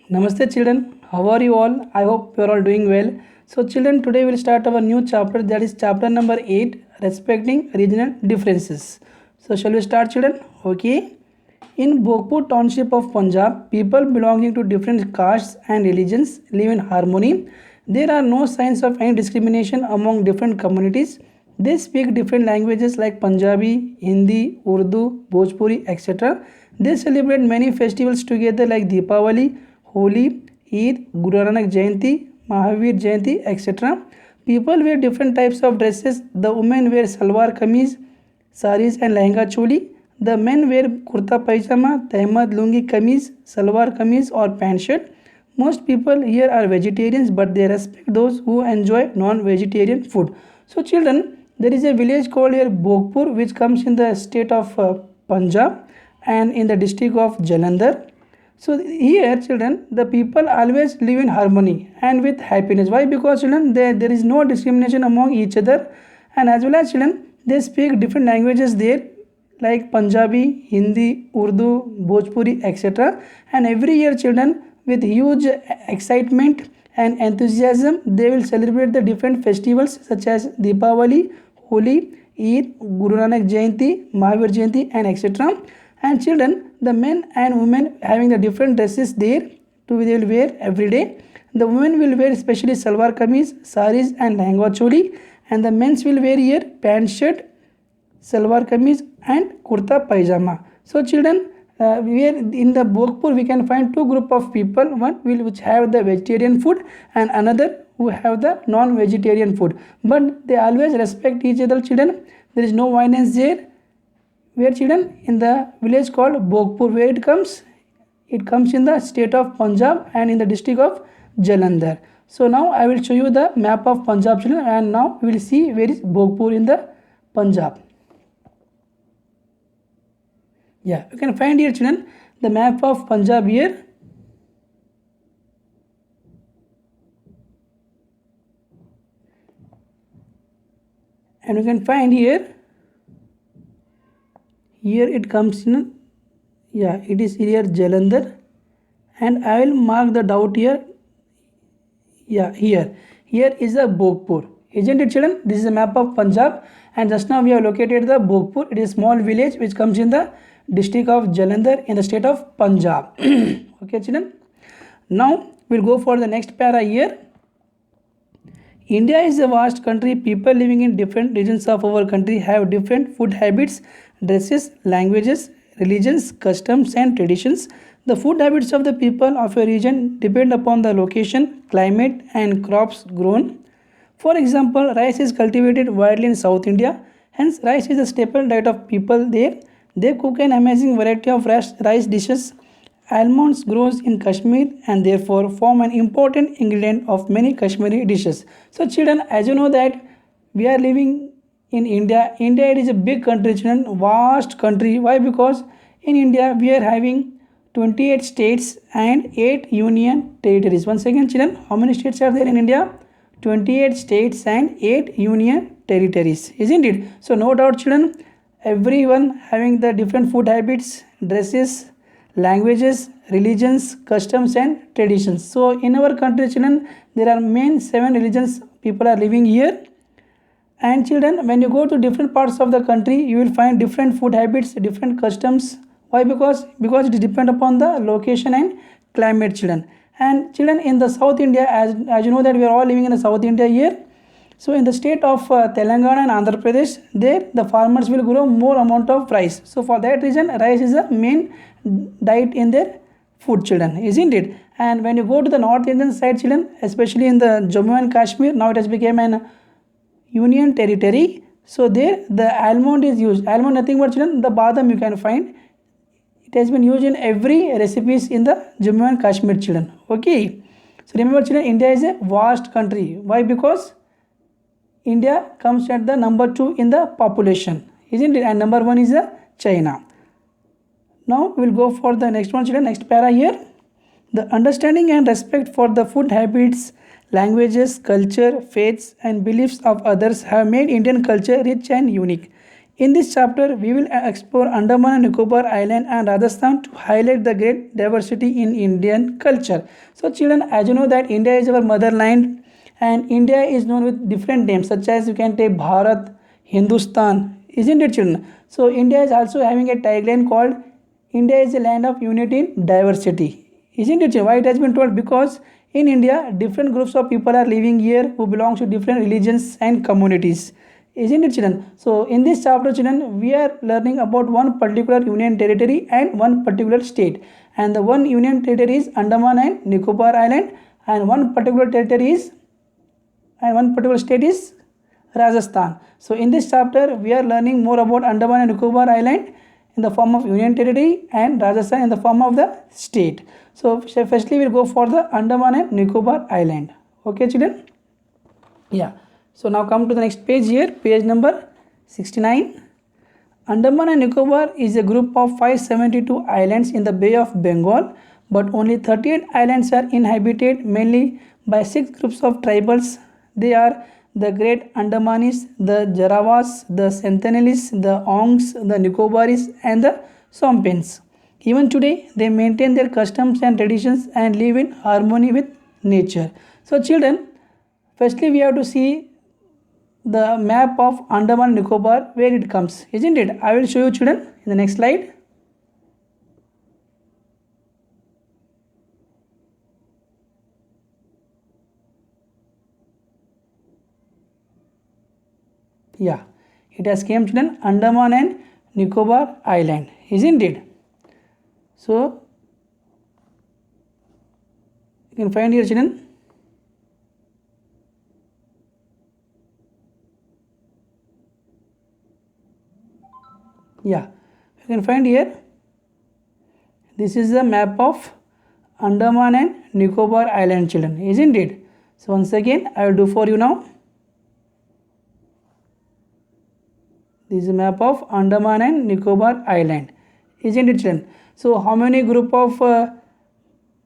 Namaste children, how are you all? I hope you are all doing well. So children, today we'll start our new chapter, that is chapter number 8, respecting regional differences. So shall we start children? Okay. In Bhogpur township of Punjab, people belonging to different castes and religions live in harmony. There are no signs of any discrimination among different communities. They speak different languages like Punjabi, Hindi, Urdu, Bhojpuri, etc. They celebrate many festivals together like Deepavali, Holi, Eid, Guru Nanak Jayanti, Mahavir Jayanti, etc. People wear different types of dresses. The women wear salwar kameez, saris and lehenga choli. The men wear kurta pajama, tehmad, lungi kameez, salwar kameez or pant shirt. Most people here are vegetarians, but they respect those who enjoy non-vegetarian food. So children, there is a village called here Bhogpur, which comes in the state of Punjab and in the district of Jalandhar. So here children, the people always live in harmony and with happiness. Why? Because children, there is no discrimination among each other, and as well as children, they speak different languages there like Punjabi, Hindi, Urdu, Bhojpuri, etc. And every year children, with huge excitement and enthusiasm, they will celebrate the different festivals such as Deepavali, Holi, Eid, Guru Nanak Jayanti, Mahavir Jayanti and etc. And children, the men and women having the different dresses there they will wear every day. The women will wear especially salwar kameez, saris and lehenga choli, and the men's will wear here pant shirt, salwar kameez and kurta pajama. So children, in the Bhogpur we can find two group of people, one will which have the vegetarian food and another who have the non-vegetarian food, but they always respect each other children. There is no violence there. Where children? In the village called Bhogpur. Where it comes? It comes in the state of Punjab and in the district of Jalandhar. So now I will show you the map of Punjab children, and now we will see where is Bhogpur in the Punjab. Yeah, you can find here children the map of Punjab here. And you can find here it comes in, yeah, it is here Jalandhar, and I will mark the dot here. Yeah, here is the Bhogpur, isn't it children? This is a map of Punjab, and just now we have located the Bhogpur. It is a small village which comes in the district of Jalandhar in the state of Punjab. Okay children, now we'll go for the next para here. India is a vast country. People living in different regions of our country have different food habits, dresses, languages, religions, customs and traditions. The food habits of the people of a region depend upon the location, climate and crops grown. For example, rice is cultivated widely in South India. Hence, rice is a staple diet of people there. They cook an amazing variety of rice dishes. Almonds grows in Kashmir and therefore form an important ingredient of many Kashmiri dishes. So children, as you know that we are living in India. India, it is a big country children, vast country. Why? Because in India we are having 28 states and 8 union territories. Once again children, how many states are there in India? 28 states and 8 union territories, isn't it? So no doubt children, everyone having the different food habits, dresses, languages, religions, customs and traditions. So in our country children, there are main 7 religions people are living here. And children, when you go to different parts of the country, you will find different food habits, different customs. Why? Because it depends upon the location and climate children. And children, in the South India, as you know that we are all living in the South India here. So in the state of Telangana and Andhra Pradesh, there the farmers will grow more amount of rice. So for that reason, rice is a main diet in their food children, isn't it? And when you go to the North Indian side children, especially in the Jammu and Kashmir, now it has become an union territory. So there the almond is used. Almond nothing but children, the badam you can find. It has been used in every recipes in the Jammu and Kashmir children. Okay. So remember children, India is a vast country. Why? Because India comes at the number 2 in the population, isn't it? And number 1 is China. Now we will go for the next one children, next para here. The understanding and respect for the food habits, languages, culture, faiths and beliefs of others have made Indian culture rich and unique. In this chapter, we will explore Andaman and Nicobar Island and Rajasthan to highlight the great diversity in Indian culture. So, children, as you know that India is our motherland, and India is known with different names such as you can take Bharat, Hindustan, isn't it, children? So, India is also having a tagline called India is a land of unity in diversity, isn't it, children? Why it has been told? Because in India, different groups of people are living here who belong to different religions and communities. Isn't it, children? So, in this chapter, children, we are learning about one particular union territory and one particular state. And the one union territory is Andaman and Nicobar Island, and one particular territory is and one particular state is Rajasthan. So, in this chapter, we are learning more about Andaman and Nicobar Island in the form of union territory and Rajasthan in the form of the state. So, firstly, we'll go for the Andaman and Nicobar Island. Okay, children? Yeah. So now come to the next page here, page number 69. Andaman and Nicobar is a group of 572 islands in the Bay of Bengal, but only 38 islands are inhabited mainly by 6 groups of tribals. They are the Great Andamanis, the Jarawas, the Sentinels, the Ongs, the Nicobaris, and the Sompens. Even today, they maintain their customs and traditions and live in harmony with nature. So children, firstly we have to see the map of Andaman and Nicobar, where it comes, isn't it? I will show you, children, in the next slide. Yeah, it has came, children, Andaman and Nicobar Island, isn't it? So you can find here, children. Yeah, you can find here, this is the map of Andaman and Nicobar Island, children, isn't it? So once again I will do for you now. This is a map of Andaman and Nicobar Island, isn't it, children? So how many group of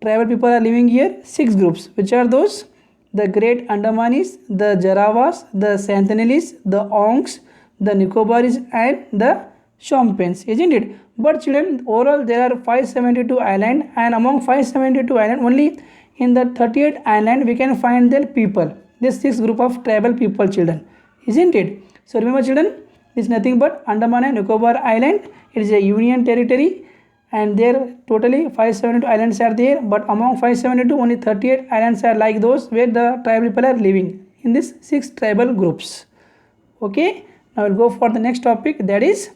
tribal people are living here? 6 groups. Which are those? The Great Andamanis, the Jarawas, the Sentinels, the Ongs, the Nicobaris, and the Sompens, isn't it? But children, overall there are 572 islands, and among 572 islands, only in the 38 island we can find their people. This 6 group of tribal people, children, isn't it? So remember, children, this is nothing but Andaman and Nicobar Island. It is a union territory, and there totally 572 islands are there, but among 572 only 38 islands are like those where the tribal people are living in these 6 tribal groups. Okay, now we'll go for the next topic, that is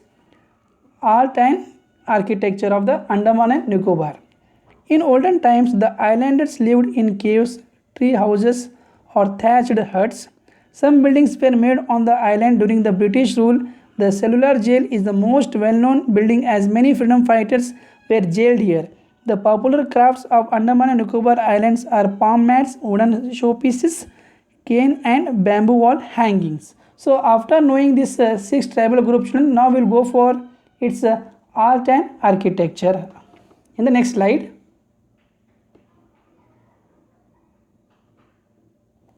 art and architecture of the Andaman and Nicobar. In olden times, the islanders lived in caves, tree houses, or thatched huts. Some buildings were made on the island during the British rule. The cellular jail is the most well-known building, as many freedom fighters were jailed here. The popular crafts of Andaman and Nicobar Islands are palm mats, wooden showpieces, cane, and bamboo wall hangings. So after knowing this 6 tribal groups, now we'll go for its art and architecture. In the next slide.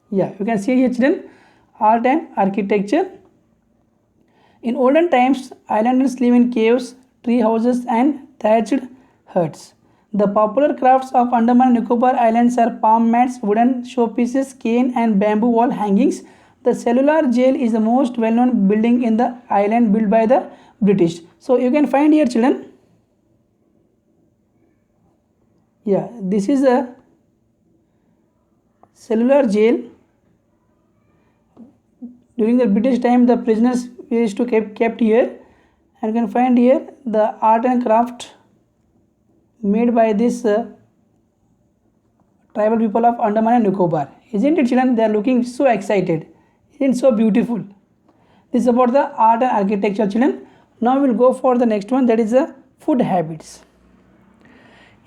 Yeah, you can see here, children, art and architecture. In olden times, islanders live in caves, tree houses, and thatched huts. The popular crafts of Andaman and Nicobar Islands are palm mats, wooden showpieces, cane, and bamboo wall hangings. The cellular jail is the most well-known building in the island, built by the British. So you can find here, children. Yeah, this is a cellular jail. During the British time, the prisoners used to kept here, and you can find here the art and craft made by this tribal people of Andaman and Nicobar. Isn't it, children? They are looking so excited. Isn't it so beautiful? This is about the art and architecture, children. Now we will go for the next one, that is the food habits.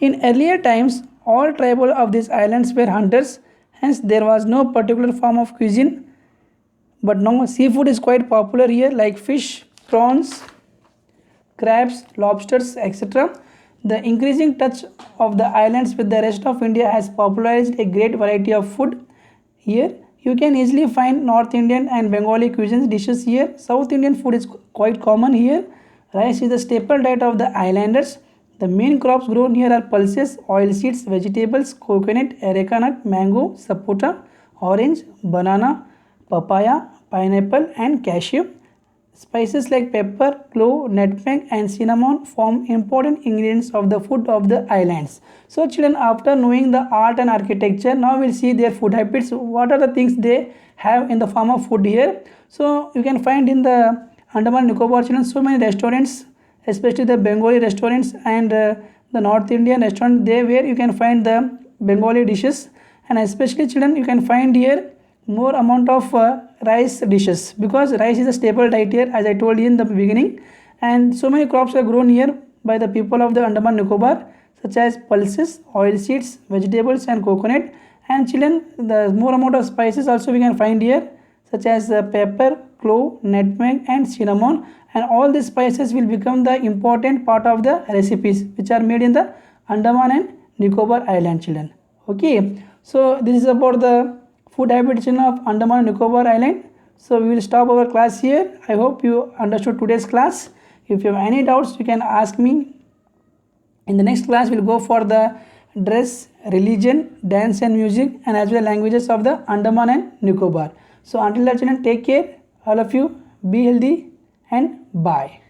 In earlier times, all tribal of these islands were hunters, hence there was no particular form of cuisine. But now seafood is quite popular here, like fish, prawns, crabs, lobsters, etc. The increasing touch of the islands with the rest of India has popularized a great variety of food here. You can easily find North Indian and Bengali cuisines dishes here. South Indian food is quite common here. Rice is the staple diet of the islanders. The main crops grown here are pulses, oilseeds, vegetables, coconut, areca nut, mango, sapota, orange, banana, papaya, pineapple and cashew. Spices like pepper, clove, nutmeg and cinnamon form important ingredients of the food of the islands. So children, after knowing the art and architecture, now we'll see their food habits. What are the things they have in the form of food here? So you can find in the Andaman Nicobar children so many restaurants, especially the Bengali restaurants and the North Indian restaurant, they where you can find the Bengali dishes, and especially children you can find here more amount of rice dishes, because rice is a staple diet here as I told you in the beginning, and so many crops are grown here by the people of the Andaman Nicobar such as pulses, oilseeds, vegetables and coconut. And children, the more amount of spices also we can find here such as pepper, clove, nutmeg and cinnamon, and all these spices will become the important part of the recipes which are made in the Andaman and Nicobar Island children. Okay, so this is about the food habits of Andaman and Nicobar Island. So we will stop our class here. I hope you understood today's class. If you have any doubts, you can ask me. In the next class, we will go for the dress, religion, dance and music, and as well languages of the Andaman and Nicobar. So until that children, take care. All of you, be healthy and bye.